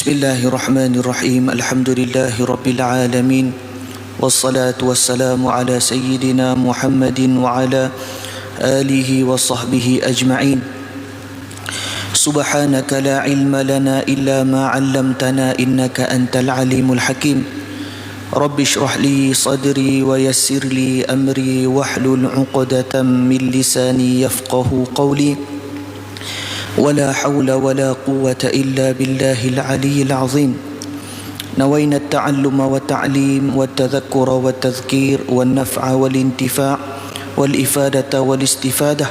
Bismillahirrahmanirrahim. Alhamdulillahirabbil alamin. Wassalatu wassalamu ala sayyidina Muhammadin wa ala alihi wa sahbihi ajma'in. Subhanaka la ilma lana illa ma 'allamtana innaka antal alimul hakim. Rabbi shrah li sadri wa yassir li amri wahlul 'uqdatam min lisani yafqahu qawli. ولا حول ولا قوة إلا بالله العلي العظيم. نوينا التعلم والتعليم والتذكر والتذكير والنفع والانتفاع والإفادة والاستفادة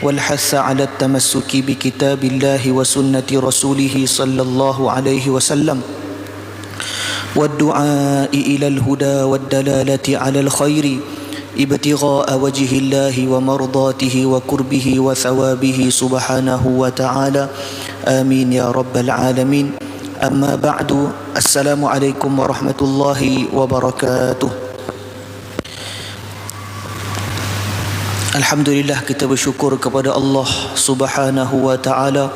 والحث على التمسك بكتاب الله وسنة رسوله صلى الله عليه وسلم والدعاء إلى الهدى والدلالة على الخير ابتغاء وجه الله ومرضاته وقربه وثوابه سبحانه وتعالى آمين يا رب العالمين. أما بعد، السلام عليكم ورحمة الله وبركاته. Alhamdulillah, kita bersyukur kepada Allah Subhanahu wa taala,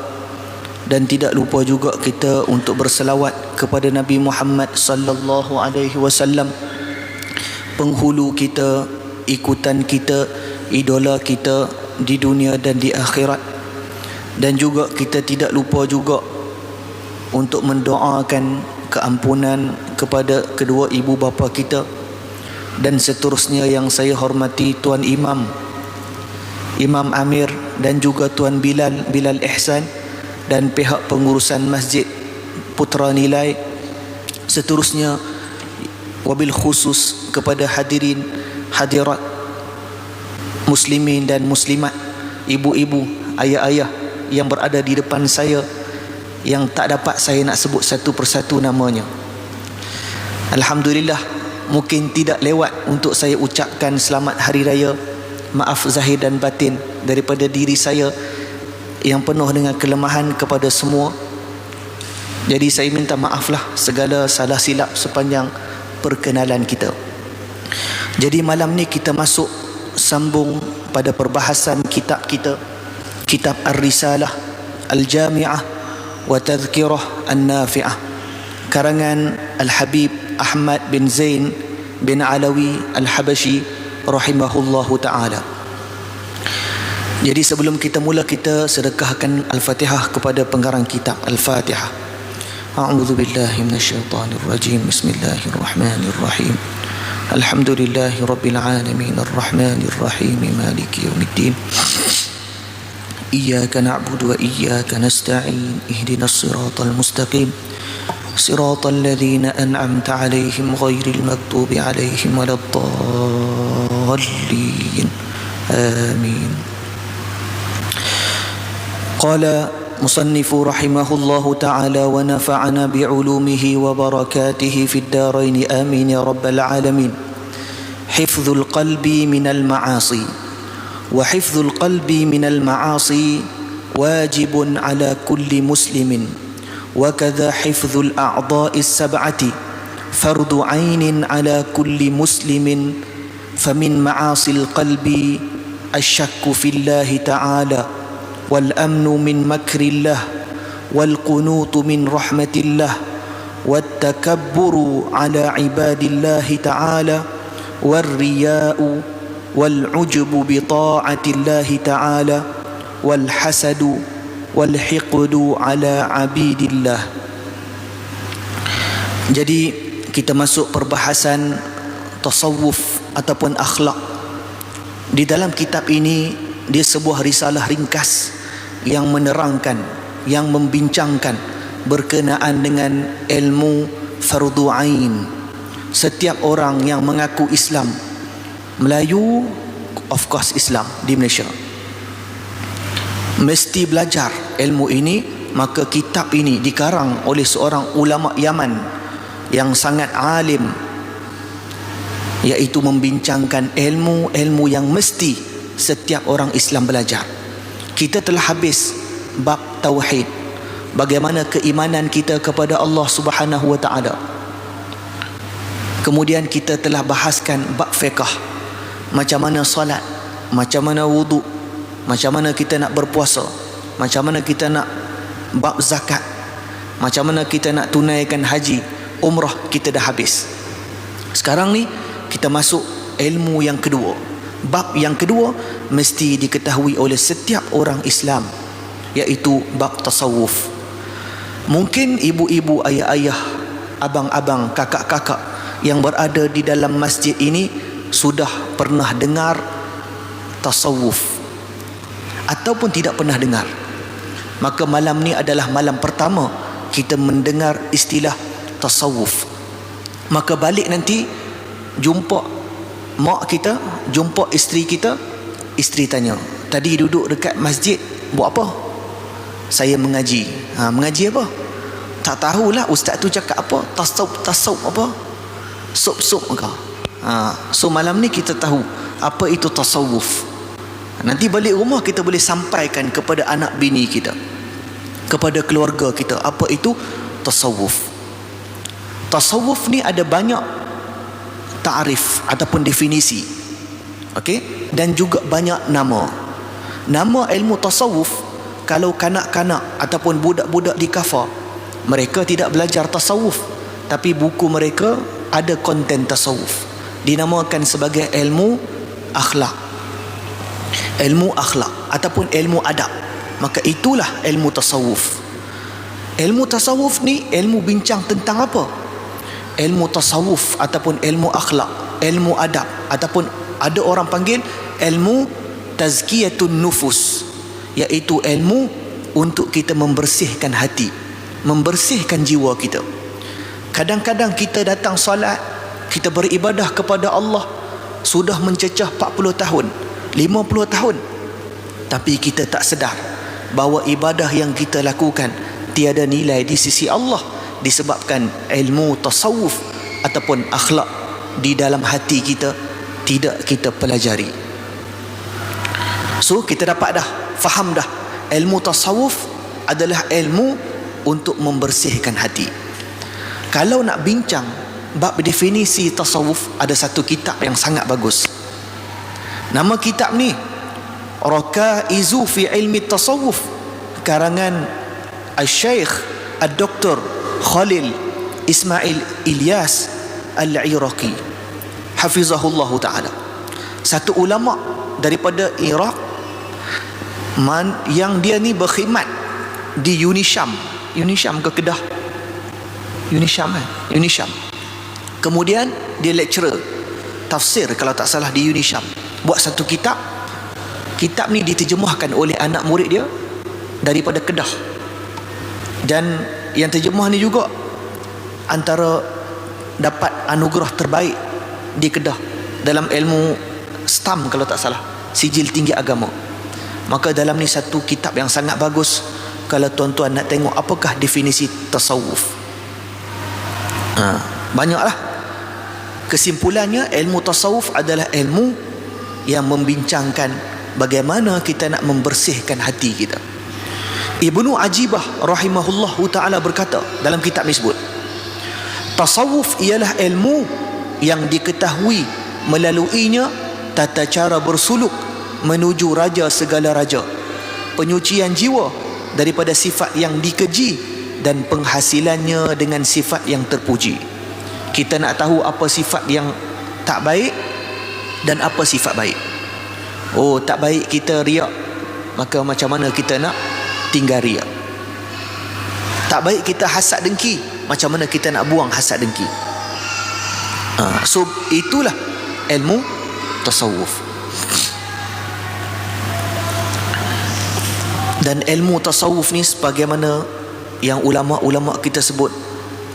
dan tidak lupa juga kita untuk berselawat kepada Nabi Muhammad sallallahu alaihi wasallam, penghulu kita, ikutan kita, idola kita di dunia dan di akhirat. Dan juga kita tidak lupa juga untuk mendoakan keampunan kepada kedua ibu bapa kita, dan seterusnya yang saya hormati Tuan Imam Amir, dan juga Tuan Bilal Ihsan, dan pihak pengurusan Masjid Putra Nilai. Seterusnya wabil khusus kepada hadirat muslimin dan muslimat, ibu-ibu, ayah-ayah yang berada di depan saya, yang tak dapat saya nak sebut satu persatu namanya. Alhamdulillah, mungkin tidak lewat untuk saya ucapkan selamat hari raya. Maaf zahir dan batin daripada diri saya yang penuh dengan kelemahan kepada semua. Jadi saya minta maaflah segala salah silap sepanjang perkenalan kita. Jadi malam ni kita masuk sambung pada perbahasan kitab kita, kitab Ar-Risalah Al-Jami'ah wa Tadhkirah An-Nafi'ah, karangan Al-Habib Ahmad bin Zain bin Alawi Al-Habashi rahimahullahu ta'ala. Jadi sebelum kita mula, kita sedekahkan Al-Fatihah kepada pengarang kitab. Al-Fatihah. A'udzu billahi minasyaitonir rajim. Bismillahirrahmanirrahim. Alhamdulillahi rabbil alamin arrahmanir rahim maliki yaumiddin. Iyyaka na'budu wa iyyaka nasta'in ihdinas siratal mustaqim siratal ladzina an'amta 'alaihim ghairil maghdubi 'alaihim waladdallin. Amin. Qala musannifu rahimahullahu ta'ala wa nafa'ana bi'ulumihi wa barakatihi fid darain amin ya rabbal alamin. Hifdzul qalbi minal ma'asi wa hifdzul qalbi minal ma'asi wajibun ala kulli muslimin, wa kadha hifdzul a'dha'is sab'ati fardu 'ainin ala kulli muslimin. Famin ma'asil qalbi asyakku fillahi ta'ala والأمن من مكر الله والقنوط من رحمة الله والتكبر على عباد الله تعالى والرياء والعجب بطاعة الله تعالى والحسد والحقد على عبيد الله. Jadi kita masuk perbahasan tasawuf ataupun akhlak. Di dalam kitab ini, dia sebuah risalah ringkas yang menerangkan, yang membincangkan berkenaan dengan ilmu fardu ain. Setiap orang yang mengaku Islam, Melayu, of course Islam di Malaysia, mesti belajar ilmu ini. Maka kitab ini dikarang oleh seorang ulama Yaman yang sangat alim, iaitu membincangkan ilmu yang mesti setiap orang Islam belajar. Kita telah habis bab tauhid, bagaimana keimanan kita kepada Allah Subhanahu wa taala. Kemudian kita telah bahaskan bab fiqh, macam mana solat, macam mana wudu, macam mana kita nak berpuasa, macam mana kita nak bab zakat. Macam mana kita nak tunaikan haji, umrah kita dah habis. Sekarang ni kita masuk ilmu yang kedua. Bab yang kedua mesti diketahui oleh setiap orang Islam, iaitu bab tasawuf. Mungkin ibu-ibu, ayah-ayah, abang-abang, kakak-kakak yang berada di dalam masjid ini sudah pernah dengar tasawuf ataupun tidak pernah dengar. Maka malam ni adalah malam pertama kita mendengar istilah tasawuf. Maka balik nanti jumpa mak kita, jumpa isteri kita, isteri tanya, tadi duduk dekat masjid buat apa? Saya mengaji. Mengaji apa? Tak tahulah ustaz tu cakap apa. Tasawuf apa? Sup kau. So malam ni kita tahu apa itu tasawuf. Nanti balik rumah kita boleh sampaikan kepada anak bini kita, kepada keluarga kita, apa itu tasawuf. Tasawuf ni ada banyak ta'rif ataupun definisi. Okey, dan juga banyak nama. Nama ilmu tasawuf, kalau kanak-kanak ataupun budak-budak di kafar, mereka tidak belajar tasawuf, tapi buku mereka ada konten tasawuf, dinamakan sebagai ilmu akhlak, ilmu akhlak ataupun ilmu adab. Maka itulah ilmu tasawuf. Ilmu tasawuf ni ilmu bincang tentang apa? Ilmu tasawuf ataupun ilmu akhlak, ilmu adab, ataupun ada orang panggil ilmu tazkiyatun nufus, iaitu ilmu untuk kita membersihkan hati, membersihkan jiwa kita. Kadang-kadang kita datang solat, kita beribadah kepada Allah sudah mencecah 40 tahun, 50 tahun, tapi kita tak sedar bahawa ibadah yang kita lakukan tiada nilai di sisi Allah, disebabkan ilmu tasawuf ataupun akhlak di dalam hati kita tidak kita pelajari. So kita dapat dah faham dah, ilmu tasawuf adalah ilmu untuk membersihkan hati. Kalau nak bincang bab definisi tasawuf, ada satu kitab yang sangat bagus. Nama kitab ni Rakaizu fi ilmi tasawuf, karangan Al-Syeikh Al-Doktor Khalil Ismail Ilyas Al-Iraqi, hafizahullahu ta'ala. Satu ulama daripada Iraq yang dia ni berkhidmat di Unisham ke Kedah, Unisham. Kemudian dia lecturer tafsir kalau tak salah di Unisham, buat satu kitab. Kitab ni diterjemahkan oleh anak murid dia daripada Kedah, dan yang terjemah ni juga antara dapat anugerah terbaik di Kedah dalam ilmu STAM kalau tak salah, sijil tinggi agama. Maka dalam ni satu kitab yang sangat bagus kalau tuan-tuan nak tengok apakah definisi tasawuf. Banyaklah. Kesimpulannya, ilmu tasawuf adalah ilmu yang membincangkan bagaimana kita nak membersihkan hati kita. Ibnu Ajibah rahimahullahu ta'ala berkata dalam kitab ni sebut, tasawuf ialah ilmu yang diketahui melaluinya tata cara bersuluk menuju raja segala raja, penyucian jiwa daripada sifat yang dikeji, dan penghasilannya dengan sifat yang terpuji. Kita nak tahu apa sifat yang tak baik dan apa sifat baik. Oh, tak baik kita riak, maka macam mana kita nak tinggal riak? Tak baik kita hasad dengki, macam mana kita nak buang hasad dengki? So itulah ilmu tasawuf. Dan ilmu tasawuf ni sebagaimana yang ulama-ulama kita sebut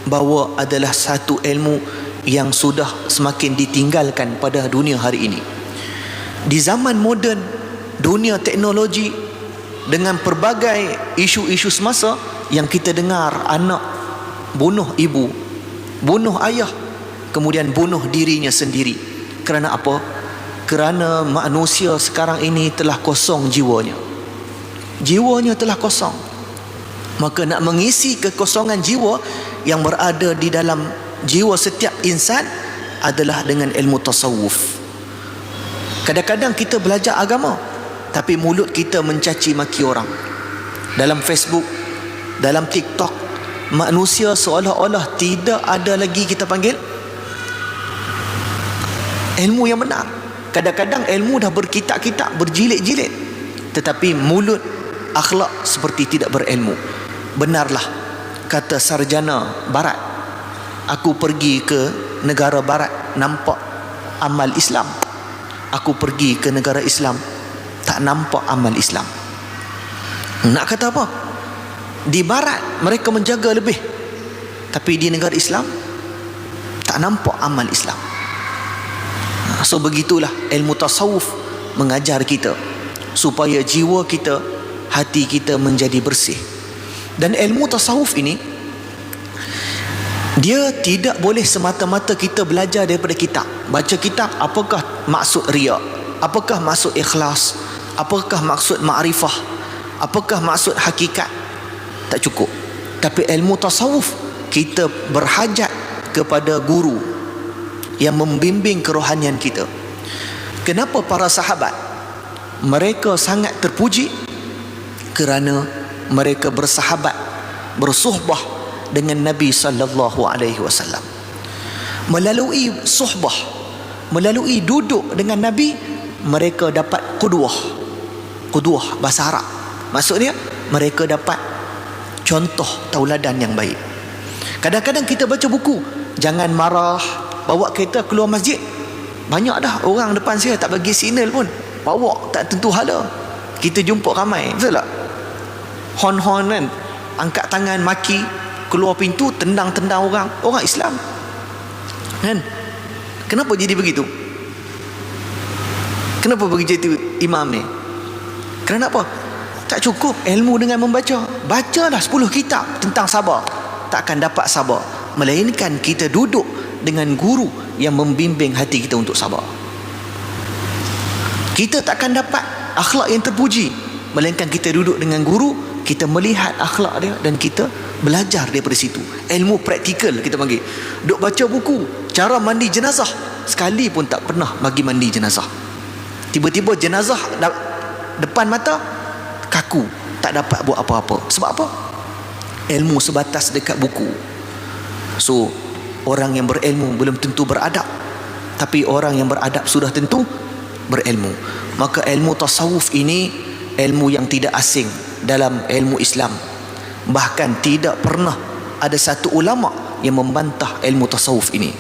bahawa adalah satu ilmu yang sudah semakin ditinggalkan pada dunia hari ini. Di zaman moden, dunia teknologi, dengan pelbagai isu-isu semasa yang kita dengar, anak bunuh ibu, bunuh ayah, kemudian bunuh dirinya sendiri. Kerana apa? Kerana manusia sekarang ini telah kosong jiwanya. Jiwanya telah kosong. Maka nak mengisi kekosongan jiwa yang berada di dalam jiwa setiap insan adalah dengan ilmu tasawuf. Kadang-kadang kita belajar agama, tapi mulut kita mencaci maki orang dalam Facebook, dalam TikTok, manusia seolah-olah tidak ada lagi kita panggil ilmu yang benar. Kadang-kadang ilmu dah berkitab-kitab, berjilid-jilid, tetapi mulut akhlak seperti tidak berilmu. Benarlah kata sarjana barat, aku pergi ke negara barat nampak amal Islam, aku pergi ke negara Islam tak nampak amal Islam. Nak kata apa? Di barat mereka menjaga lebih, tapi di negara Islam tak nampak amal Islam. So begitulah ilmu tasawuf mengajar kita supaya jiwa kita, hati kita menjadi bersih. Dan ilmu tasawuf ini, dia tidak boleh semata-mata kita belajar daripada kitab. Baca kitab, apakah maksud riya, apakah maksud ikhlas, apakah maksud ma'rifah, apakah maksud hakikat. Tak cukup. Tapi ilmu tasawuf, kita berhajat kepada guru yang membimbing kerohanian kita. Kenapa para sahabat mereka sangat terpuji? Kerana mereka bersahabat, bersuhbah dengan Nabi sallallahu alaihi wasallam. Melalui suhbah, melalui duduk dengan Nabi, mereka dapat qudwah. Qudwah bahasa Arab, maksudnya mereka dapat contoh tauladan yang baik. Kadang-kadang kita baca buku, jangan marah, bawa kereta keluar masjid, banyak dah orang depan saya tak bagi signal pun, bawa tak tentu hala, kita jumpa ramai, betul tak? Hon-hon kan, angkat tangan maki, keluar pintu tendang-tendang orang Islam kan. Kenapa jadi begitu? Kenapa begitu imam ni? Kerana apa? Tak cukup ilmu dengan membaca. Bacalah 10 kitab tentang sabar, takkan dapat sabar, melainkan kita duduk dengan guru yang membimbing hati kita untuk sabar. Kita takkan dapat akhlak yang terpuji, melainkan kita duduk dengan guru, kita melihat akhlak dia dan kita belajar daripada situ. Ilmu praktikal kita panggil. Duk baca buku cara mandi jenazah, sekali pun tak pernah bagi mandi jenazah. Tiba-tiba jenazah depan mata, kaku, tak dapat buat apa-apa. Sebab apa? Ilmu sebatas dekat buku. So orang yang berilmu belum tentu beradab, tapi orang yang beradab sudah tentu berilmu. Maka ilmu tasawuf ini ilmu yang tidak asing dalam ilmu Islam. Bahkan tidak pernah ada satu ulama yang membantah ilmu tasawuf ini.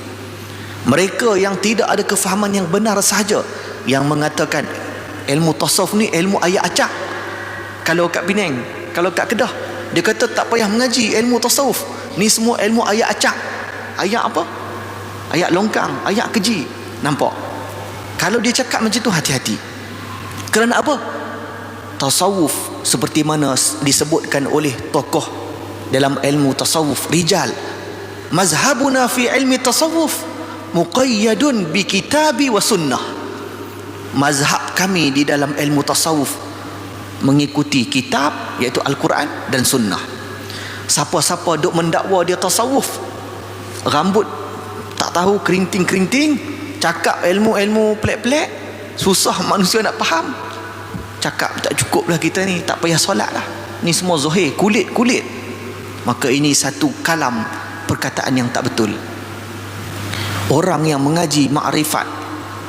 Mereka yang tidak ada kefahaman yang benar sahaja yang mengatakan ilmu tasawuf ni ilmu ayat acak. Kalau kat Penang, kalau kat Kedah, dia kata tak payah mengaji ilmu tasawuf, ni semua ilmu ayat acak. Ayat apa? Ayat longkang, ayat keji. Nampak? Kalau dia cakap macam tu, hati-hati. Kerana apa? Tasawuf seperti mana disebutkan oleh tokoh dalam ilmu tasawuf, rijal, mazhabuna fi ilmi tasawuf muqayyadun bi kitabi wa sunnah. Mazhab kami di dalam ilmu tasawuf mengikuti kitab, iaitu Al-Quran dan sunnah. Siapa-siapa duk mendakwa dia tasawuf, rambut tak tahu kerinting-kerinting, cakap ilmu-ilmu pelik-pelik, susah manusia nak faham, cakap tak cukup lah kita ni, tak payah solat lah, ni semua zuhir, kulit-kulit. Maka ini satu kalam, perkataan yang tak betul. Orang yang mengaji ma'rifat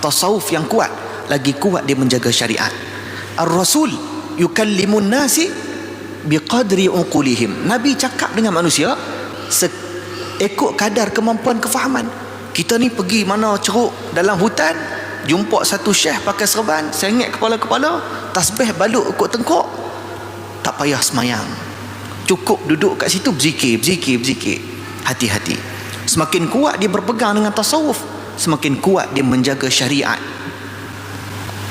tasawuf yang kuat, lagi kuat dia menjaga syariat. Ar-Rasul yukallimun nasi biqadri uqulihim. Nabi cakap dengan manusia ikut kadar kemampuan kefahaman. Kita ni pergi mana ceruk dalam hutan, jumpa satu syekh pakai serban, sengit kepala-kepala, tasbih balut ikut tengkuk, tak payah semayang, cukup duduk kat situ berzikir. Hati-hati. Semakin kuat dia berpegang dengan tasawuf, semakin kuat dia menjaga syariat.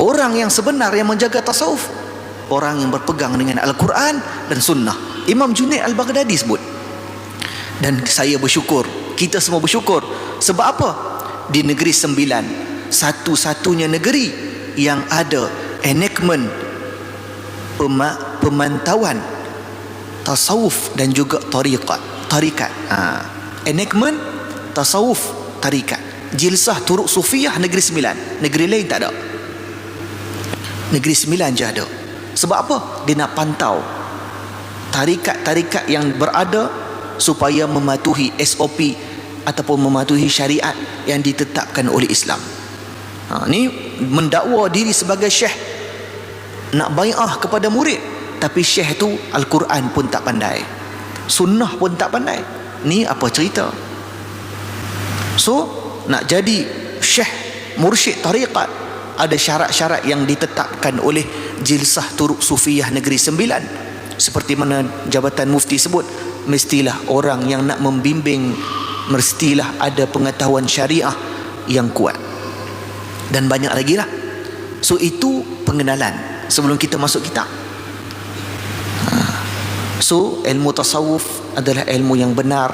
Orang yang sebenar yang menjaga tasawuf, orang yang berpegang dengan Al-Quran dan sunnah. Imam Junaid Al-Baghdadi sebut. Dan saya bersyukur, kita semua bersyukur. Sebab apa? Di Negeri Sembilan, satu-satunya negeri yang ada enactment pemantauan tasawuf dan juga tarikat. Enactment tasawuf, tarikat, jilsah turuk sufiyah, Negeri Sembilan. Negeri lain tak ada, Negeri Sembilan je ada. Sebab apa? Dia nak pantau tarikat-tarikat yang berada supaya mematuhi SOP ataupun mematuhi syariat yang ditetapkan oleh Islam. Ni mendakwa diri sebagai syekh, nak bai'ah kepada murid, tapi syekh tu Al-Quran pun tak pandai, sunnah pun tak pandai. Ni apa cerita? So nak jadi syekh mursyid tariqat, ada syarat-syarat yang ditetapkan oleh Jilsah Turuk Sufiyah Negeri Sembilan. Seperti mana Jabatan Mufti sebut, mestilah orang yang nak membimbing, mestilah ada pengetahuan syariah yang kuat, dan banyak lagi lah. So itu pengenalan sebelum kita masuk kitab. So ilmu tasawuf adalah ilmu yang benar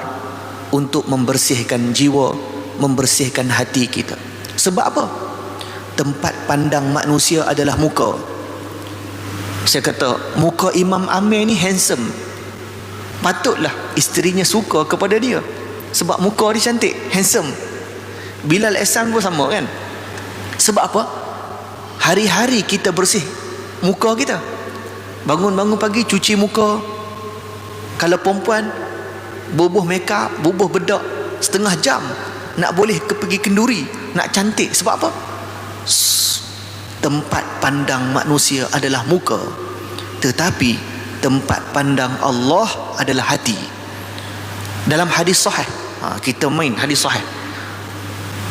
untuk membersihkan jiwa, membersihkan hati kita. Sebab apa? Tempat pandang manusia adalah muka. Saya kata muka Imam Amir ni handsome, patutlah isterinya suka kepada dia, sebab muka dia cantik, handsome. Bilal Ehsan pun sama kan. Sebab apa? Hari-hari kita bersih muka kita. Bangun-bangun pagi cuci muka. Kalau perempuan bubuh makeup, bubuh bedak setengah jam, nak boleh pergi kenduri, nak cantik. Sebab apa? Tempat pandang manusia adalah muka, tetapi tempat pandang Allah adalah hati. Dalam hadis sahih, kita main hadis sahih.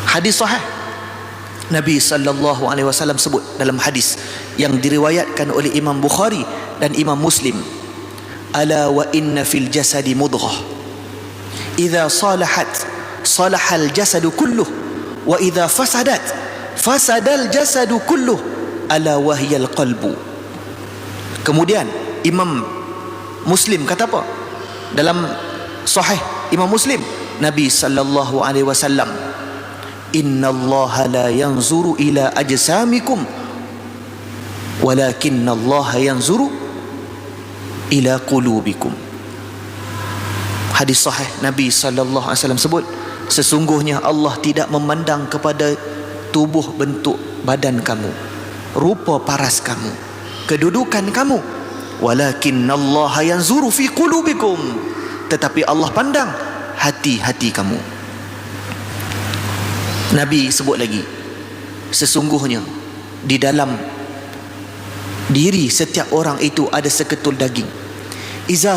Hadis sahih, Nabi SAW sebut dalam hadis yang diriwayatkan oleh Imam Bukhari dan Imam Muslim, ala wa inna fil jasadi mudghah idza salahat salahal jasadu kulluh wa idza fasadat fasadal jasadu kulluh ala wahyal qalbu. Kemudian Imam Muslim kata apa dalam sahih Imam Muslim? Nabi SAW, innallaha la yanzuru ila ajsamikum walakinnallaha yanzuru ila qulubikum. Hadis sahih Nabi SAW sebut, sesungguhnya Allah tidak memandang kepada tubuh bentuk badan kamu, rupa paras kamu, kedudukan kamu, walakinnallaha yanzuru fi qulubikum, tetapi Allah pandang hati-hati kamu. Nabi sebut lagi, sesungguhnya di dalam diri setiap orang itu ada seketul daging. Iza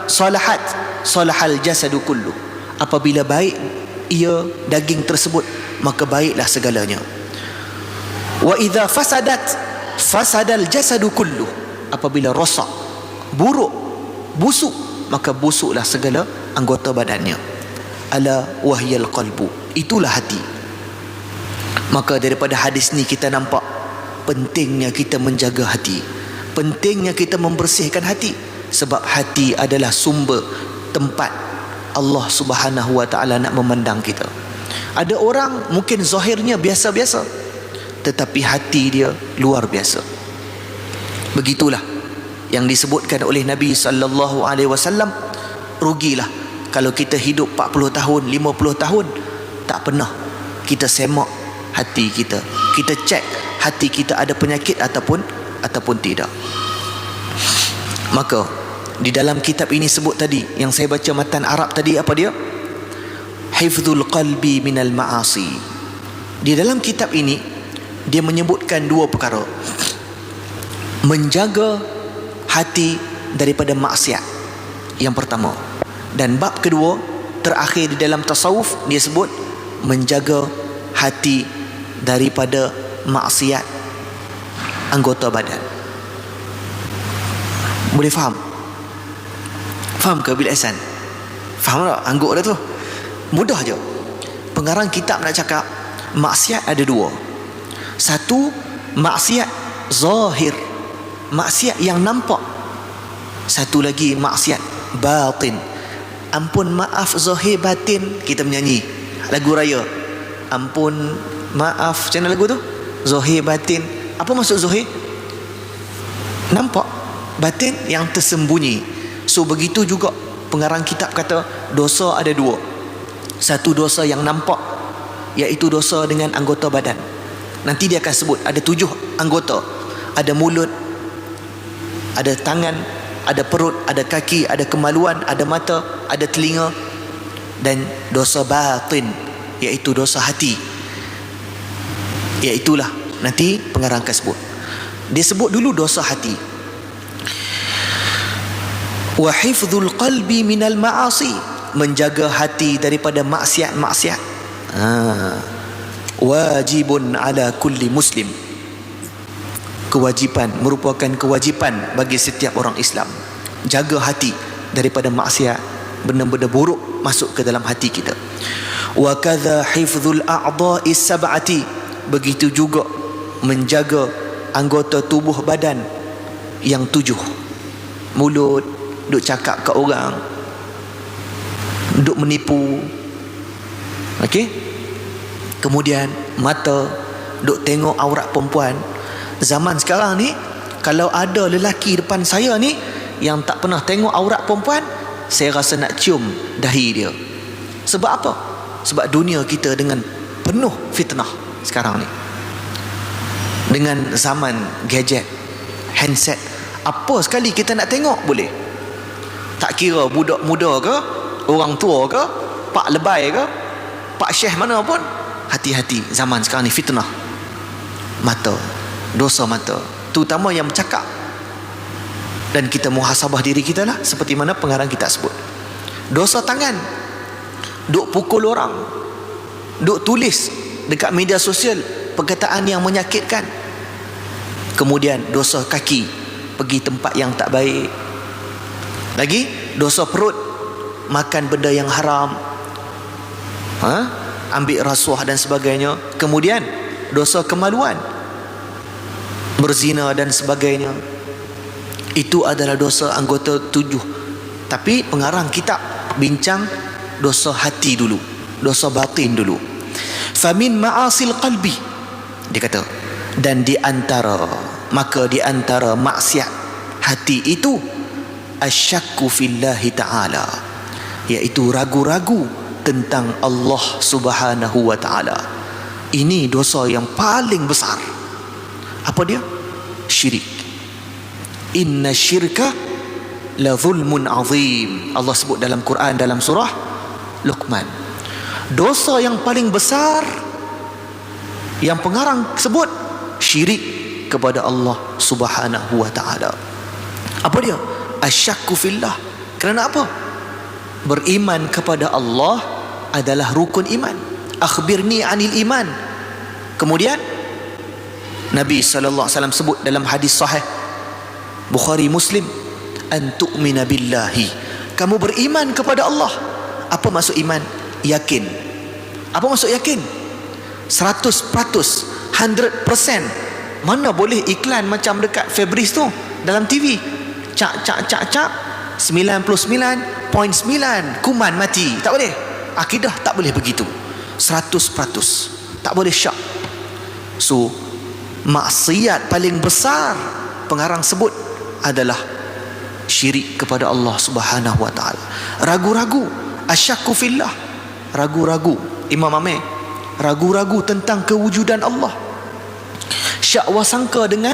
salahat salahal jasadu kullu. Apabila baik ia daging tersebut, maka baiklah segalanya. Wa idza fasadat fasadal jasadu kullu. Apabila rosak, buruk, busuk, maka busuklah segala anggota badannya. Ala wahyal qalbu, itulah hati. Maka daripada hadis ni kita nampak pentingnya kita menjaga hati, pentingnya kita membersihkan hati, sebab hati adalah sumber tempat Allah Subhanahu wa ta'ala nak memandang kita. Ada orang mungkin zahirnya biasa-biasa, tetapi hati dia luar biasa. Begitulah yang disebutkan oleh Nabi SAW. Rugilah kalau kita hidup 40 tahun, 50 tahun tak pernah kita semak hati kita, kita cek hati kita ada penyakit ataupun tidak. Maka di dalam kitab ini sebut tadi, yang saya baca matan Arab tadi, apa dia? Hifdzul qalbi minal ma'asi. Di dalam kitab ini dia menyebutkan dua perkara: menjaga hati daripada maksiat, yang pertama, dan bab kedua terakhir di dalam tasawuf dia sebut menjaga hati daripada maksiat anggota badan. Boleh faham? Faham ke Bil Ihsan? Faham tak? Angguk dah tu. Mudah je. Pengarang kitab nak cakap maksiat ada dua. Satu, maksiat zahir, maksiat yang nampak. Satu lagi maksiat batin. Ampun maaf zahir batin, kita menyanyi lagu raya. Ampun maaf, macam mana lagu tu? Zahir batin. Apa maksud zahir? Nampak. Batin yang tersembunyi. So begitu juga pengarang kitab kata dosa ada dua. Satu dosa yang nampak, iaitu dosa dengan anggota badan. Nanti dia akan sebut ada 7 anggota. Ada mulut, ada tangan, ada perut, ada kaki, ada kemaluan, ada mata, ada telinga. Dan dosa batin, iaitu dosa hati, iaitulah nanti pengarang akan sebut. Dia sebut dulu dosa hati. Wa hifdzul qalbi minal ma'asi, menjaga hati daripada maksiat-maksiat. Wajibun ala kulli muslim, kewajipan, merupakan kewajipan bagi setiap orang Islam. Jaga hati daripada maksiat, benda-benda buruk masuk ke dalam hati kita. Wa kadza hifdzul a'dha'i sab'ati, begitu juga menjaga anggota tubuh badan yang 7. Mulut, duk cakap kat orang, duk menipu. Okey. Kemudian mata, duk tengok aurat perempuan. Zaman sekarang ni, kalau ada lelaki depan saya ni yang tak pernah tengok aurat perempuan, saya rasa nak cium dahi dia. Sebab apa? Sebab dunia kita dengan penuh fitnah sekarang ni. Dengan zaman gadget, handset, apa sekali kita nak tengok boleh. Tak kira budak muda ke, orang tua ke, pak lebay ke, pak syekh mana pun, hati-hati. Zaman sekarang ni fitnah mata, dosa mata, terutama yang bercakap. Dan kita muhasabah diri kita lah, seperti mana pengarang kita sebut. Dosa tangan, duk pukul orang, duk tulis dekat media sosial perkataan yang menyakitkan. Kemudian dosa kaki, pergi tempat yang tak baik. Lagi dosa perut, makan benda yang haram, ambil rasuah dan sebagainya. Kemudian dosa kemaluan, berzina dan sebagainya. Itu adalah dosa anggota 7. Tapi pengarang kitab bincang dosa hati dulu, dosa batin dulu. Famin ma'asil qalbi, dia kata, dan di antara maksiat hati itu asyakku fillahi ta'ala, iaitu ragu-ragu tentang Allah Subhanahu wa ta'ala. Ini dosa yang paling besar. Apa dia? Syirik. Inna syirka la zulmun azim. Allah sebut dalam Quran, dalam surah Luqman. Dosa yang paling besar yang pengarang sebut, syirik kepada Allah Subhanahu wa ta'ala. Apa dia? Asyakku fillah. Kerana apa? Beriman kepada Allah adalah rukun iman. Akhbirni anil iman. Kemudian Nabi SAW sebut dalam hadis sahih Bukhari Muslim, an tu'mina billahi, kamu beriman kepada Allah. Apa maksud iman? Yakin. Apa maksud yakin? 100%, 100%. Mana boleh iklan macam dekat Febris tu dalam TV, cak 99.9 kuman mati. Tak boleh. Akidah tak boleh begitu. 100%. Tak boleh syak. So maksiat paling besar pengarang sebut adalah syirik kepada Allah Subhanahu wa ta'ala. Ragu-ragu, asyakku fillah, ragu-ragu. Imam Amir ragu-ragu tentang kewujudan Allah, syak wasangka dengan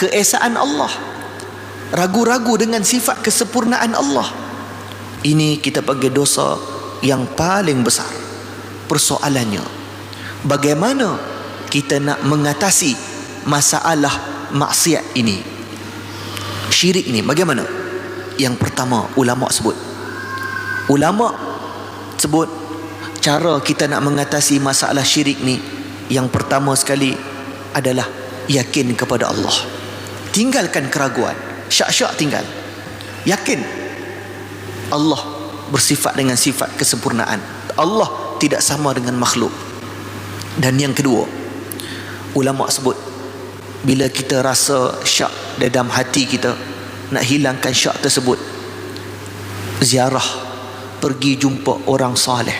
keesaan Allah, ragu-ragu dengan sifat kesempurnaan Allah. Ini kita panggil dosa yang paling besar. Persoalannya, bagaimana kita nak mengatasi masalah maksiat ini, syirik ini? Bagaimana? Yang pertama, ulama sebut cara kita nak mengatasi masalah syirik ni, yang pertama sekali adalah yakin kepada Allah. Tinggalkan keraguan, syak-syak tinggal. Yakin Allah bersifat dengan sifat kesempurnaan. Allah tidak sama dengan makhluk. Dan yang kedua, ulama sebut, bila kita rasa syak dalam hati kita, nak hilangkan syak tersebut, ziarah, pergi jumpa orang saleh,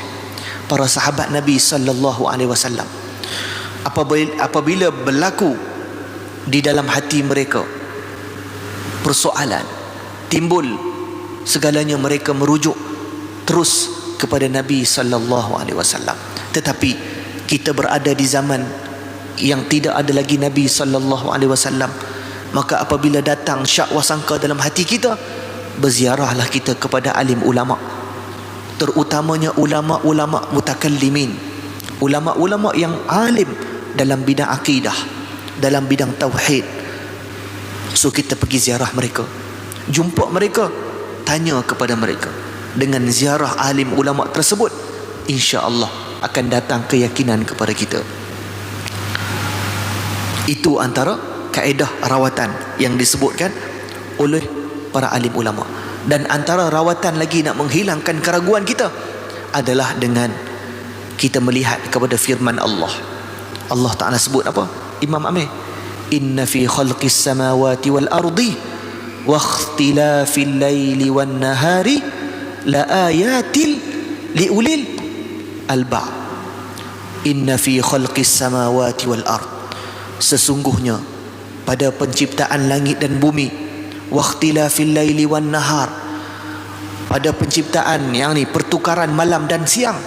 para sahabat Nabi sallallahu alaihi wasallam. Apabila berlaku di dalam hati mereka persoalan, timbul segalanya, mereka merujuk terus kepada Nabi sallallahu alaihi wasallam. Tetapi kita berada di zaman yang tidak ada lagi Nabi sallallahu alaihi wasallam. Maka apabila datang syak wasangka dalam hati kita, berziarahlah kita kepada alim ulama, terutamanya ulama-ulama mutakallimin, ulama-ulama yang alim dalam bidang akidah, dalam bidang tauhid. So kita pergi ziarah mereka, jumpa mereka, tanya kepada mereka. Dengan ziarah alim ulama tersebut, insya-Allah akan datang keyakinan kepada kita. Itu antara kaedah rawatan yang disebutkan oleh para alim ulama. Dan antara rawatan lagi nak menghilangkan keraguan kita adalah dengan kita melihat kepada firman Allah. Allah Ta'ala sebut apa? Imam Amir, inna fi khalqis samawati wal ardi wa ikhtilafil laili wan nahari la ayatil liulil albab. Inna fi khalqis samawati wal ard, sesungguhnya pada penciptaan langit dan bumi, wa ikhtilafil laili wan nahar, pada penciptaan yang ni pertukaran malam dan siang,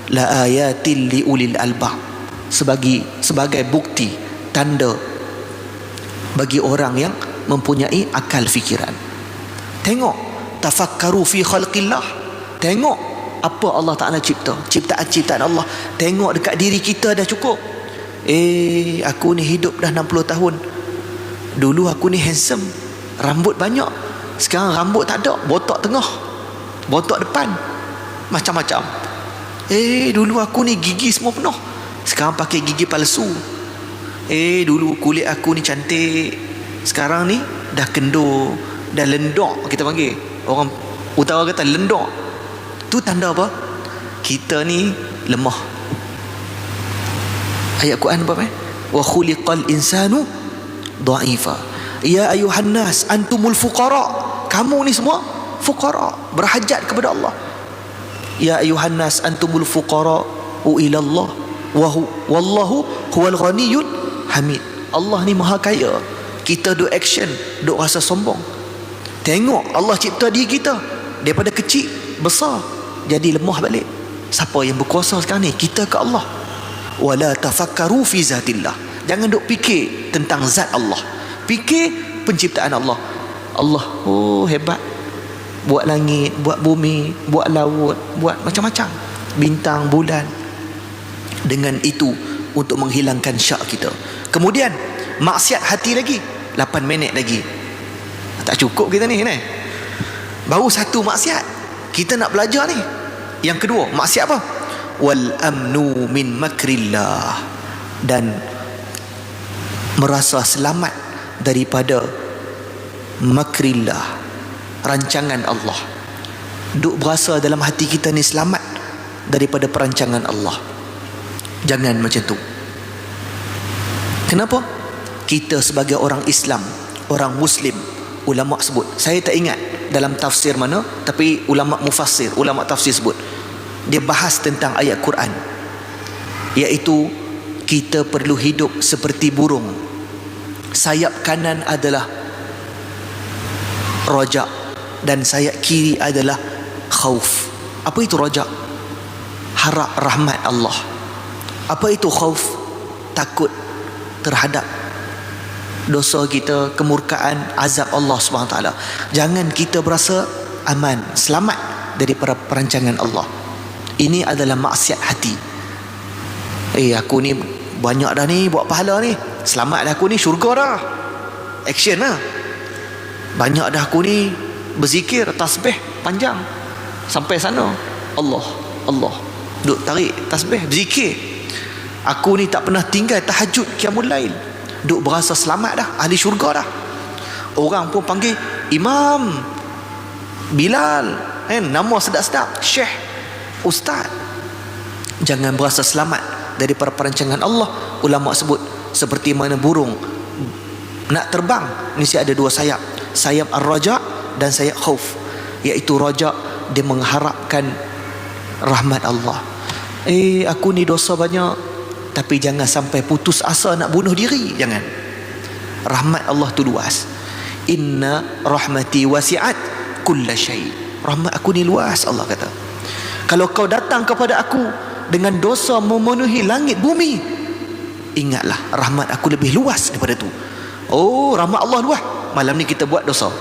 la ayatil liulil albab, sebagai bukti, tanda bagi orang yang mempunyai akal fikiran. Tengok, tafakkaru fi khalqillah, tengok apa Allah Ta'ala cipta, ciptaan-ciptaan Allah. Tengok dekat diri kita dah cukup. Aku ni hidup dah 60 tahun. Dulu aku ni handsome, rambut banyak. Sekarang rambut tak ada, botak tengah, botak depan, macam-macam. Dulu aku ni gigi semua penuh, sekarang pakai gigi palsu. Dulu kulit aku ni cantik, sekarang ni dah kendur, dah lendok. Kita panggil, orang utara kata lendok. Tu tanda apa? Kita ni lemah. Ayat Quran apa? Wa khuliqal insanu dha'ifa. Ya ayuhan nas antumul fuqara. Kamu ni semua fuqara, berhajat kepada Allah. Ya ayuhan nas antumul fuqara ila Allah wallahu huwal ghaniyyul hamid. Allah ni maha kaya. Kita do action, do rasa sombong. Tengok Allah cipta diri kita daripada kecil besar jadi lemah balik. Siapa yang berkuasa sekarang ni? Kita ke Allah. Wala tafakkaru fi zatillah. Jangan duk fikir tentang zat Allah, fikir penciptaan Allah. Allah, oh hebat, buat langit, buat bumi, buat laut, buat macam-macam, bintang, bulan. Dengan itu untuk menghilangkan syak kita. Kemudian maksiat hati lagi 8 minit lagi. Tak cukup kita ni, baru satu maksiat kita nak belajar ni. Yang kedua, maksiat apa? Wal amnu min makrillah, dan merasa selamat daripada makrillah, rancangan Allah. Duk berasa dalam hati kita ni selamat daripada perancangan Allah. Jangan macam tu. Kenapa? Kita sebagai orang Islam, orang Muslim, ulama sebut, saya tak ingat dalam tafsir mana, tapi ulama mufassir, ulama tafsir sebut, dia bahas tentang ayat Quran, iaitu kita perlu hidup seperti burung. Sayap kanan adalah raja dan sayap kiri adalah khauf. Apa itu raja? Harap rahmat Allah. Apa itu khauf? Takut terhadap dosa kita, kemurkaan, azab Allah SWT. Jangan kita berasa aman, selamat daripada perancangan Allah. Ini adalah maksiat hati. Aku ni banyak dah ni buat pahala ni, selamat dah aku ni, syurga dah, action lah. Banyak dah aku ni berzikir, tasbih panjang, sampai sana Allah, Allah, duk tarik tasbih, berzikir. Aku ni tak pernah tinggal tahajud, qiyamul lail, duk berasa selamat dah, ahli syurga dah. Orang pun panggil Imam, Bilal, nama sedap-sedap, Syekh, Ustaz. Jangan berasa selamat daripada perancangan Allah. Ulama sebut seperti mana burung nak terbang, mesti ada dua sayap, sayap ar-raja dan sayap khauf. Iaitu raja, dia mengharapkan rahmat Allah. Aku ni dosa banyak, tapi jangan sampai putus asa nak bunuh diri. Jangan. Rahmat Allah tu luas. Inna rahmati wasi'at kulla syai. Rahmat aku ni luas, Allah kata. Kalau kau datang kepada aku dengan dosa memenuhi langit bumi, ingatlah rahmat aku lebih luas daripada tu. Oh, rahmat Allah luas, malam ni kita buat dosa.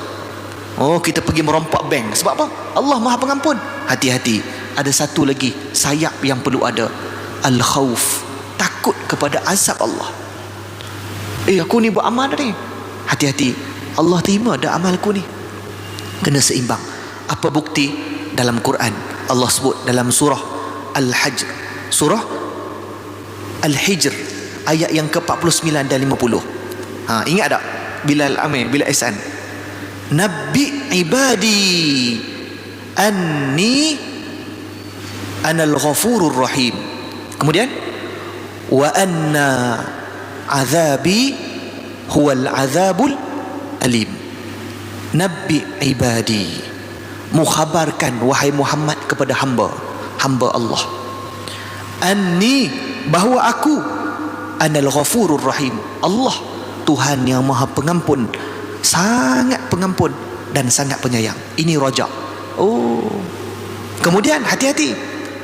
Oh, kita pergi merompak bank. Sebab apa? Allah Maha Pengampun. Hati-hati. Ada satu lagi sayap yang perlu ada. Al-khawf. Takut kepada azab Allah. Aku ni buat amal ni. Hati-hati. Allah terima dah amalku ni. Kena seimbang. Apa bukti? Dalam Quran Allah sebut dalam surah Al-Hajr, surah Al-Hijr, ayat yang ke-49 dan 50. Ingat tak? Bilal Ihsan. Nabbi ibadi anni anal ghafurur rahim. Kemudian wa anna azabi huwal azabul alim. Nabbi ibadi, mukhabarkan wahai Muhammad kepada hamba Allah, anni, bahawa aku, anal ghafurur rahim, Allah Tuhan yang Maha Pengampun, sangat pengampun dan sangat penyayang. Ini rajak. Oh, kemudian hati-hati.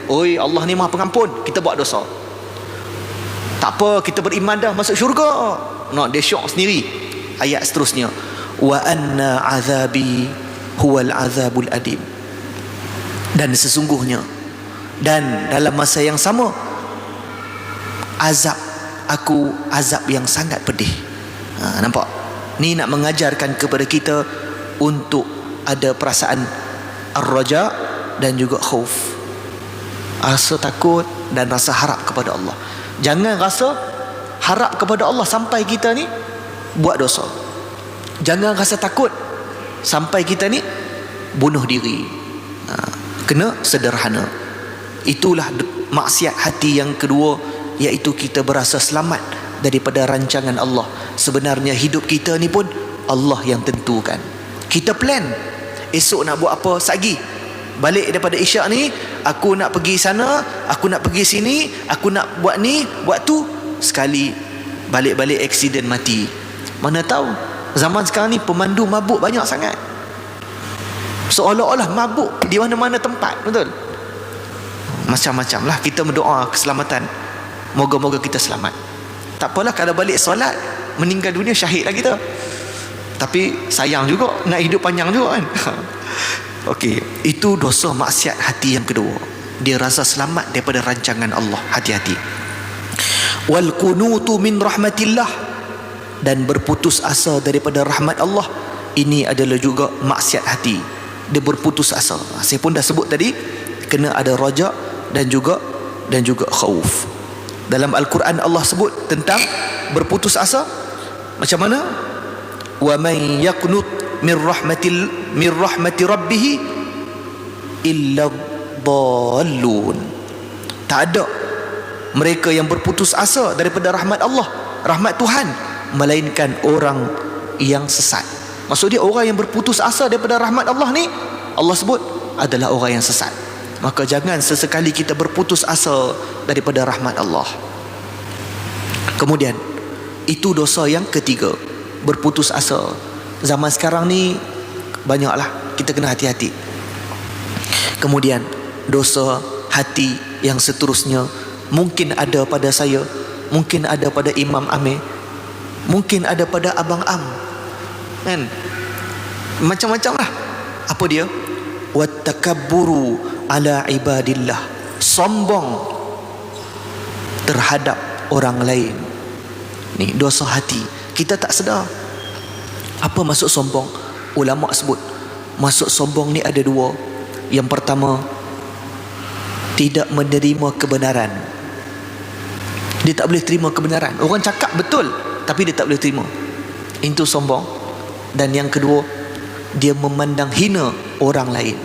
Oi, Allah ni Maha Pengampun, kita buat dosa, tak apa, kita beriman dah masuk syurga. Dia syok sendiri. Ayat seterusnya, wa anna azabi huwal azabul adim, dan sesungguhnya, dan dalam masa yang sama, azab aku azab yang sangat pedih. Nampak? Ni nak mengajarkan kepada kita untuk ada perasaan ar-raja dan juga khauf, rasa takut dan rasa harap kepada Allah. Jangan rasa harap kepada Allah sampai kita ni buat dosa. Jangan rasa takut sampai kita ni bunuh diri. Kena sederhana. Itulah maksiat hati yang kedua, iaitu kita berasa selamat daripada rancangan Allah. Sebenarnya hidup kita ni pun Allah yang tentukan. Kita plan esok nak buat apa, sagi balik daripada isyak ni, aku nak pergi sana, aku nak pergi sini, aku nak buat ni, buat tu. Sekali balik-balik aksiden mati. Mana tahu zaman sekarang ni pemandu mabuk banyak sangat, seolah-olah mabuk di mana-mana tempat. Betul? Macam-macam lah. Kita berdoa keselamatan, moga-moga kita selamat. Tak apalah kalau balik solat meninggal dunia, syahid lah kita. Tapi sayang juga, nak hidup panjang juga kan. Okey, itu dosa maksiat hati yang kedua. Dia rasa selamat daripada rancangan Allah. Hati-hati. Wal qunutu min rahmatillah, dan berputus asa daripada rahmat Allah. Ini adalah juga maksiat hati. Dia berputus asa. Saya pun dah sebut tadi, kena ada raja dan juga khauf. Dalam Al-Quran Allah sebut tentang berputus asa macam mana? Wa man yaqnut min rahmati rabbih illa dhallun. Tak ada mereka yang berputus asa daripada rahmat Allah, rahmat Tuhan, melainkan orang yang sesat. Maksud dia, orang yang berputus asa daripada rahmat Allah ni, Allah sebut adalah orang yang sesat. Maka jangan sesekali kita berputus asa daripada rahmat Allah. Kemudian, itu dosa yang ketiga, berputus asa. Zaman sekarang ni banyaklah, kita kena hati-hati. Kemudian dosa hati yang seterusnya, mungkin ada pada saya, mungkin ada pada Imam Amir, mungkin ada pada Abang Am, kan? Macam-macam lah. Apa dia? Wattakabburu ala ibadillah, sombong terhadap orang lain. Ni dosa hati, kita tak sedar. Apa maksud sombong? Ulama sebut maksud sombong ni ada dua. Yang pertama, tidak menerima kebenaran. Dia tak boleh terima kebenaran. Orang cakap betul tapi dia tak boleh terima. Itu sombong. Dan yang kedua, dia memandang hina orang lain.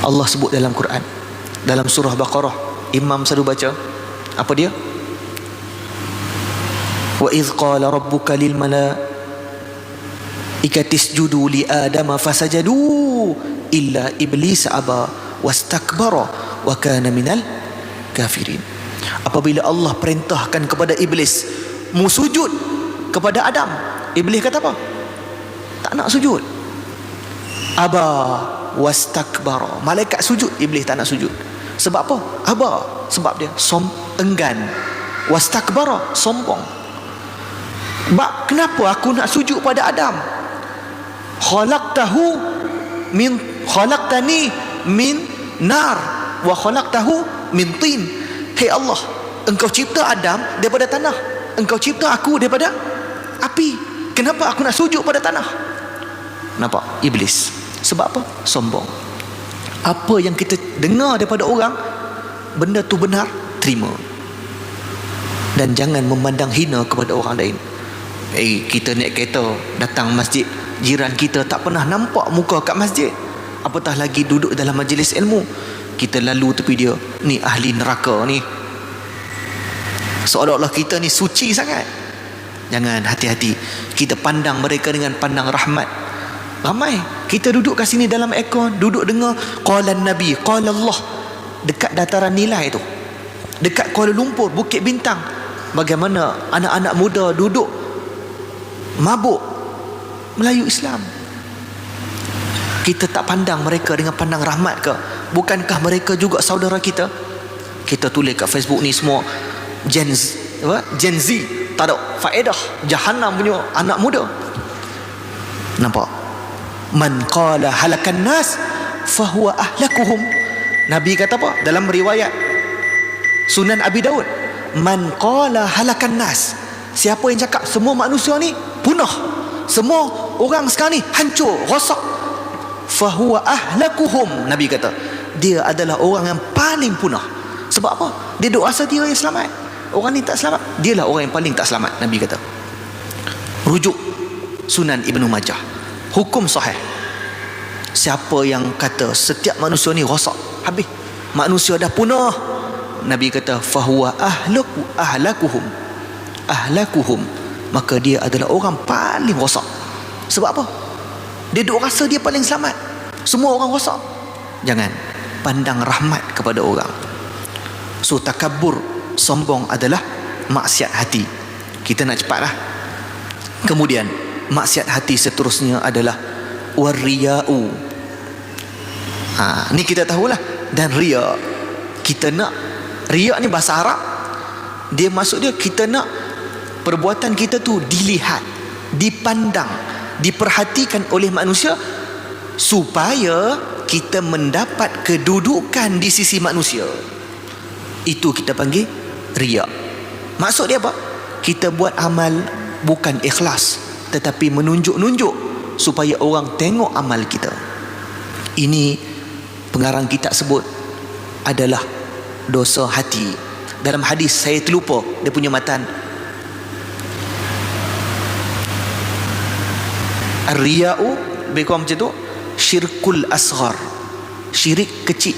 Allah sebut dalam Quran, dalam surah Baqarah, Imam selalu baca, apa dia? Wa idh qala rabbuka lil malaikati isjudu li adama fasajadu illa iblis aba wastakbara wa kana minal kafirin. Apabila Allah perintahkan kepada iblis mu sujud kepada Adam, iblis kata apa? Tak nak sujud. Aba wastakbara, malaikat sujud, iblis tak nak sujud. Sebab apa? Aba, sebab dia enggan. Wastakbara, sombong. Kenapa aku nak sujud pada Adam? Khalaqtani min nar wa khalaqtahu min tin. Hei Allah, engkau cipta Adam daripada tanah, engkau cipta aku daripada api. Kenapa aku nak sujud pada tanah? Nampak? Iblis. Sebab apa? Sombong. Apa yang kita dengar daripada orang, benda tu benar, terima. Dan jangan memandang hina kepada orang lain. Kita naik kereta datang masjid, jiran kita tak pernah nampak muka kat masjid, apatah lagi duduk dalam majlis ilmu. Kita lalu tepi dia, ni ahli neraka ni, seolah-olah kita ni suci sangat. Jangan, hati-hati. Kita pandang mereka dengan pandang rahmat. Ramai kita duduk kat sini dalam aircon, duduk dengar qala Nabi, qala Allah, dekat dataran Nilai tu, dekat Kuala Lumpur, Bukit Bintang. Bagaimana anak-anak muda duduk mabuk Melayu Islam. Kita tak pandang mereka dengan pandang rahmat ke? Bukankah mereka juga saudara kita? Kita tulis kat Facebook ni semua Gen Z, tak ada faedah, Jahannam punya anak muda. Nampak? Man qala halakan nas fahuwa ahlakuhum. Nabi kata apa dalam riwayat Sunan Abi Daud? Man qala halakan nas, siapa yang cakap semua manusia ni punah, semua orang sekarang ni hancur, rosak, fahuwa ahlakuhum. Nabi kata dia adalah orang yang paling punah. Sebab apa? Dia duk rasa dia yang selamat, orang ni tak selamat, dialah orang yang paling tak selamat. Nabi kata. Rujuk Sunan Ibnu Majah, hukum sahih. Siapa yang kata setiap manusia ni rosak, habis, manusia dah punah, Nabi kata fahuwa ahlakuhum, maka dia adalah orang paling rosak. Sebab apa? Dia duk rasa dia paling selamat, semua orang rosak. Jangan pandang rahmat kepada orang. So takabur, sombong adalah maksiat hati. Kita nak cepatlah. Kemudian maksiat hati seterusnya adalah warriya'u. Ni kita tahulah. Dan riya, kita nak, riya ni bahasa Arab, dia maksud dia kita nak perbuatan kita tu dilihat, dipandang, diperhatikan oleh manusia, supaya kita mendapat kedudukan di sisi manusia. Itu kita panggil riya. Maksud dia apa? Kita buat amal bukan ikhlas, tetapi menunjuk-nunjuk supaya orang tengok amal kita. Ini pengarang kitab sebut adalah dosa hati. Dalam hadis, saya terlupa dia punya matan, ar-riya'u, lebih kurang macam tu, syirkul asghar, syirik kecil.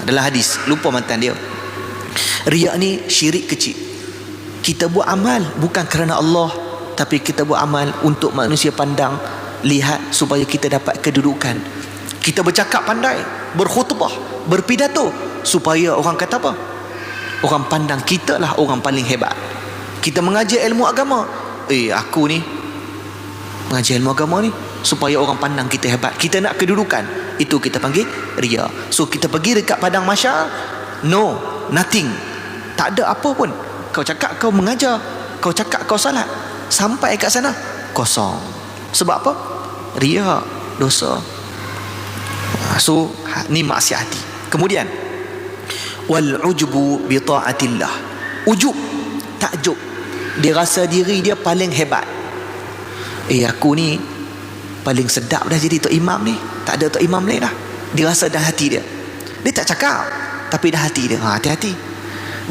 Dalam hadis, lupa matan dia. Riya ni syirik kecil. Kita buat amal bukan kerana Allah, tapi kita buat amal untuk manusia pandang, lihat, supaya kita dapat kedudukan. Kita bercakap pandai, berkhutbah, berpidato, supaya orang kata apa? Orang pandang kita lah orang paling hebat. Kita mengajar ilmu agama, aku ni mengajar ilmu agama ni supaya orang pandang kita hebat, kita nak kedudukan. Itu kita panggil riya. So kita pergi dekat padang mahsyar, no, nothing, tak ada apa pun. Kau cakap kau mengajar, kau cakap kau salat, sampai kat sana kosong. Sebab apa? Riya, dosa. So ni maksiat hati. Kemudian wal ujbu bi taatillah. Ujub, takjub, dia rasa diri dia paling hebat. Aku ni paling sedap dah jadi tok imam ni, tak ada tok imam lain dah. Dia rasa dah hati dia. Dia tak cakap, tapi dah hati dia. Hati-hati.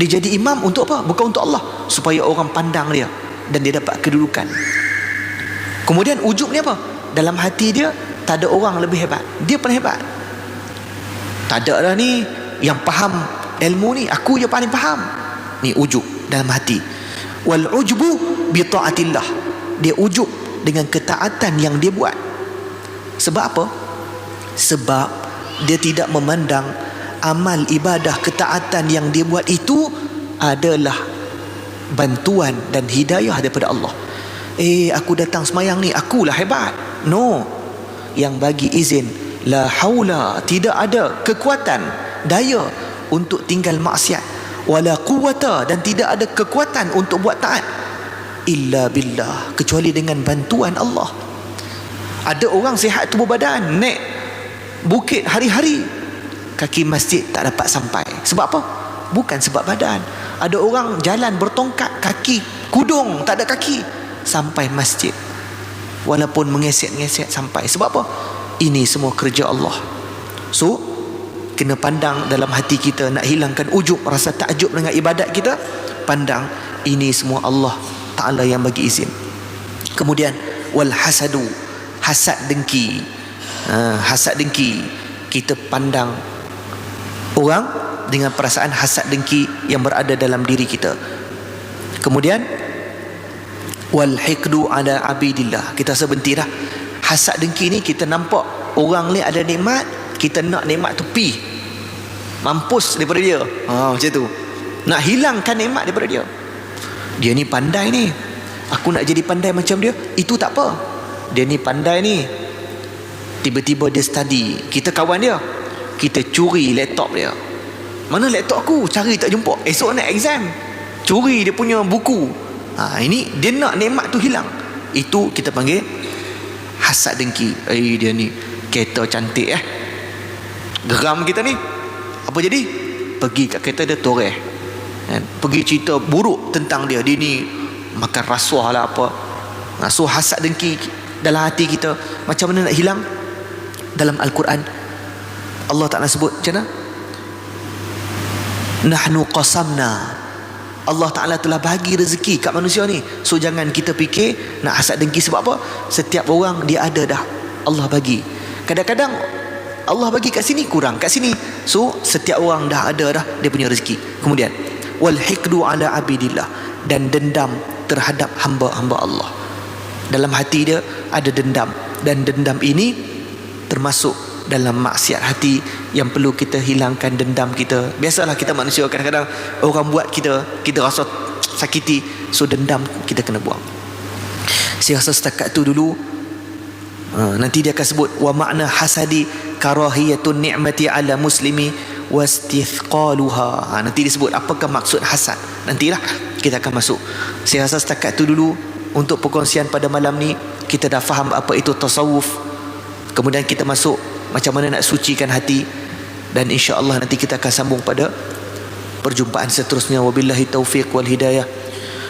Dia jadi imam untuk apa? Bukan untuk Allah, supaya orang pandang dia dan dia dapat kedudukan. Kemudian ujub ni apa? Dalam hati dia tak ada orang lebih hebat, dia paling hebat. Tak ada dah ni yang faham ilmu ni, aku je paling faham. Ni ujub dalam hati. Wal ujbu bi taatillah, dia ujub dengan ketaatan yang dia buat. Sebab apa? Sebab dia tidak memandang amal ibadah ketaatan yang dia buat itu adalah bantuan dan hidayah daripada Allah. Aku datang semayang ni, akulah hebat. No. Yang bagi izin, la haula, tidak ada kekuatan, daya untuk tinggal maksiat, wala quwwata, dan tidak ada kekuatan untuk buat taat, illa billah, kecuali dengan bantuan Allah. Ada orang sihat tubuh badan, naik bukit hari-hari, kaki masjid tak dapat sampai. Sebab apa? Bukan sebab badan. Ada orang jalan bertongkat, kaki kudung, tak ada kaki, sampai masjid walaupun mengeset-ngeset sampai. Sebab apa? Ini semua kerja Allah. So kena pandang dalam hati kita, nak hilangkan ujub, rasa takjub dengan ibadat kita, pandang ini semua Allah Ta'ala yang bagi izin. Kemudian wal hasadu, hasad dengki. Hasad dengki, kita pandang orang dengan perasaan hasad dengki yang berada dalam diri kita. Kemudian wal hikdu ala abidillah, kita sebentar dah. Hasad dengki ni, kita nampak orang ni ada nikmat, kita nak nikmat tu pi, mampus daripada dia. Macam tu, nak hilangkan nikmat daripada dia. Dia ni pandai ni, aku nak jadi pandai macam dia. Itu tak apa. Dia ni pandai ni, tiba-tiba dia study, kita kawan dia, kita curi laptop dia. Mana laptop aku? Cari tak jumpa. Esok nak exam, curi dia punya buku. Ini dia nak nikmat tu hilang. Itu kita panggil hasad dengki. Dia ni kereta cantik geram kita ni, apa jadi? Pergi kat kereta dia, toreh kan? Pergi cerita buruk tentang dia. Dia ni makan rasuah lah apa. So hasad dengki dalam hati kita, macam mana nak hilang? Dalam Al-Quran Allah Ta'ala sebut macam mana? Nahnu qasamna, Allah Ta'ala telah bagi rezeki kat manusia ni. So jangan kita fikir nak hasad dengki. Sebab apa? Setiap orang dia ada dah, Allah bagi. Kadang-kadang Allah bagi kat sini, kurang kat sini. So setiap orang dah ada dah dia punya rezeki. Kemudian wal hikdu ala abidillah, dan dendam terhadap hamba-hamba Allah. Dalam hati dia ada dendam, dan dendam ini termasuk dalam maksiat hati yang perlu kita hilangkan dendam kita. Biasalah kita manusia, kadang-kadang orang buat kita rasa sakiti, so dendam kita kena buang. Saya rasa setakat tu dulu. Nanti dia akan sebut wa makna hasadi karahiyatun ni'mati ala muslimi wastithqaluha. Nanti disebut apakah maksud hasad. Nantilah kita akan masuk. Saya rasa setakat tu dulu untuk perkongsian pada malam ni. Kita dah faham apa itu tasawuf. Kemudian kita masuk macam mana nak sucikan hati, dan insya-Allah nanti kita akan sambung pada perjumpaan seterusnya. Wabillahi taufiq wal hidayah.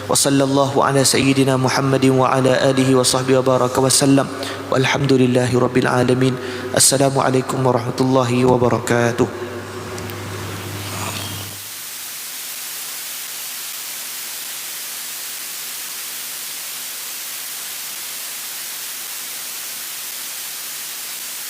Wa sallallahu ala sayyidina Muhammadin wa ala alihi wa sahbihi wa baraka wa sallam. Walhamdulillahi rabbil alamin. Assalamualaikum warahmatullahi wabarakatuh.